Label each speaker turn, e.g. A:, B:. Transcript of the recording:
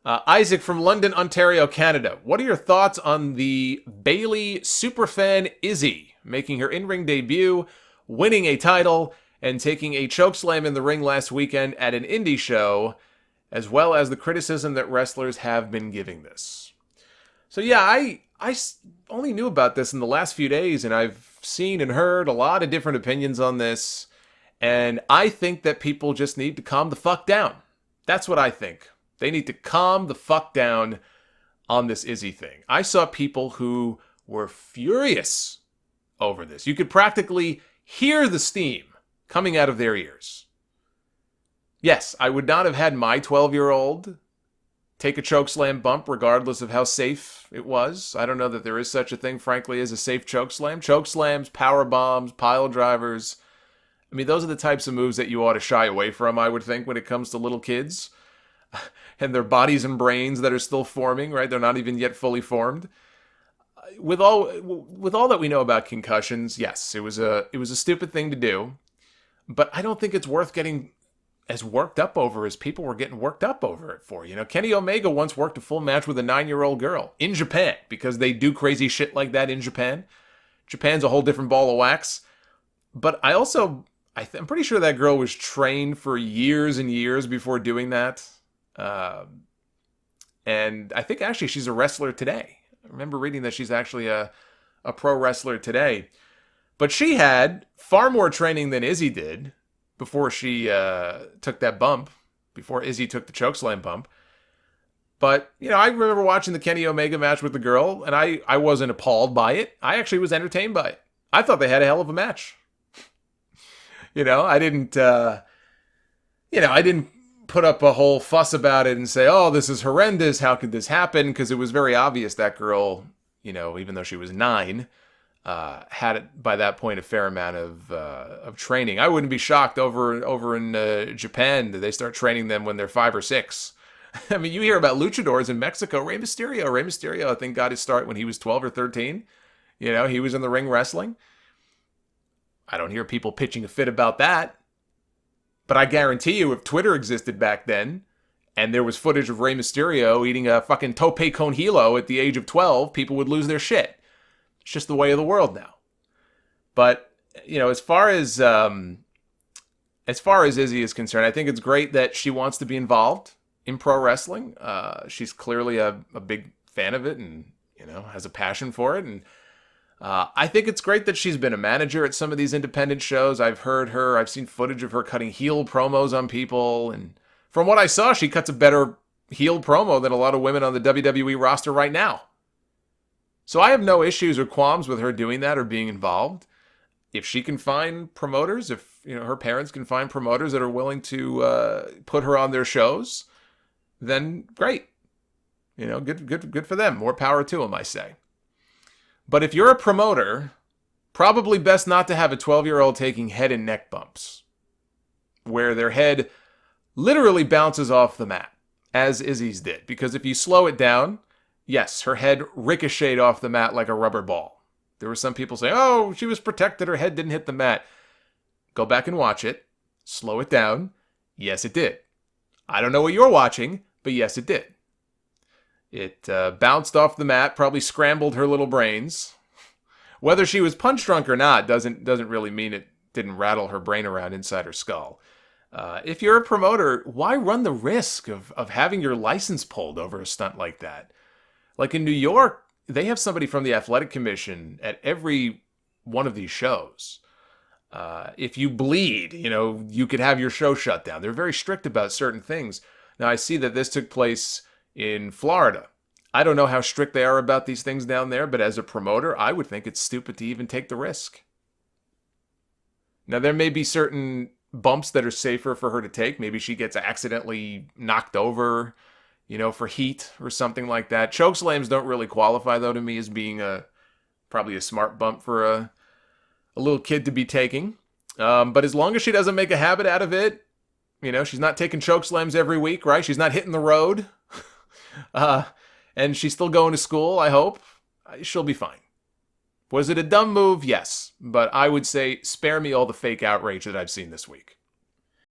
A: Isaac from London, Ontario, Canada. What are your thoughts on the Bayley superfan Izzy making her in-ring debut, winning a title, and taking a chokeslam in the ring last weekend at an indie show, as well as the criticism that wrestlers have been giving this? So yeah, I only knew about this in the last few days, and I've seen and heard a lot of different opinions on this, and I think that people just need to calm the fuck down. That's what I think. They need to calm the fuck down on this Izzy thing. I saw people who were furious over this. You could practically hear the steam coming out of their ears. Yes, I would not have had my 12-year-old take a chokeslam bump regardless of how safe it was. I don't know that there is such a thing, frankly, as a safe chokeslam. Chokeslams, power bombs, pile drivers. I mean, those are the types of moves that you ought to shy away from, I would think, when it comes to little kids and their bodies and brains that are still forming, right? They're not even yet fully formed. With all that we know about concussions, yes, it was a stupid thing to do, but I don't think it's worth getting as worked up over as people were getting worked up over it for. You know, Kenny Omega once worked a full match with a 9-year-old girl in Japan because they do crazy shit like that in Japan. Japan's a whole different ball of wax. But I'm pretty sure that girl was trained for years and years before doing that. And I think actually she's a wrestler today. I remember reading that she's actually a pro wrestler today. But she had far more training than Izzy did before she took that bump, before Izzy took the chokeslam bump. But, you know, I remember watching the Kenny Omega match with the girl, and I wasn't appalled by it. I actually was entertained by it. I thought they had a hell of a match. I didn't put up a whole fuss about it and say, oh, this is horrendous, how could this happen? Because it was very obvious that girl, even though she was 9, had it by that point a fair amount of training. I wouldn't be shocked over in Japan that they start training them when they're 5 or 6. I mean, you hear about luchadors in Mexico. Rey Mysterio, I think, got his start when he was 12 or 13. He was in the ring wrestling. I don't hear people pitching a fit about that. But I guarantee you, if Twitter existed back then, and there was footage of Rey Mysterio eating a fucking tope con hilo at the age of 12, people would lose their shit. It's just the way of the world now. But, as far as Izzy is concerned, I think it's great that she wants to be involved in pro wrestling. She's clearly a big fan of it and, has a passion for it. And I think it's great that she's been a manager at some of these independent shows. I've seen footage of her cutting heel promos on people. And from what I saw, she cuts a better heel promo than a lot of women on the WWE roster right now. So I have no issues or qualms with her doing that or being involved. If she can find promoters, if her parents can find promoters that are willing to put her on their shows, then great. Good for them. More power to them, I say. But if you're a promoter, probably best not to have a 12-year-old taking head and neck bumps, where their head literally bounces off the mat, as Izzy's did. Because if you slow it down, yes, her head ricocheted off the mat like a rubber ball. There were some people saying, oh, she was protected, her head didn't hit the mat. Go back and watch it. Slow it down. Yes, it did. I don't know what you're watching, but yes, it did. It bounced off the mat, probably scrambled her little brains. Whether she was punch drunk or not doesn't really mean it didn't rattle her brain around inside her skull. If you're a promoter, why run the risk of having your license pulled over a stunt like that? Like in New York, they have somebody from the athletic commission at every one of these shows. If you bleed, you could have your show shut down. They're very strict about certain things. Now, I see that this took place in Florida. I don't know how strict they are about these things down there, but as a promoter, I would think it's stupid to even take the risk. Now, there may be certain bumps that are safer for her to take. Maybe she gets accidentally knocked over, for heat or something like that. Chokeslams don't really qualify, though, to me as being probably a smart bump for a little kid to be taking. But as long as she doesn't make a habit out of it, she's not taking chokeslams every week, right? She's not hitting the road. And she's still going to school, I hope. She'll be fine. Was it a dumb move? Yes. But I would say spare me all the fake outrage that I've seen this week.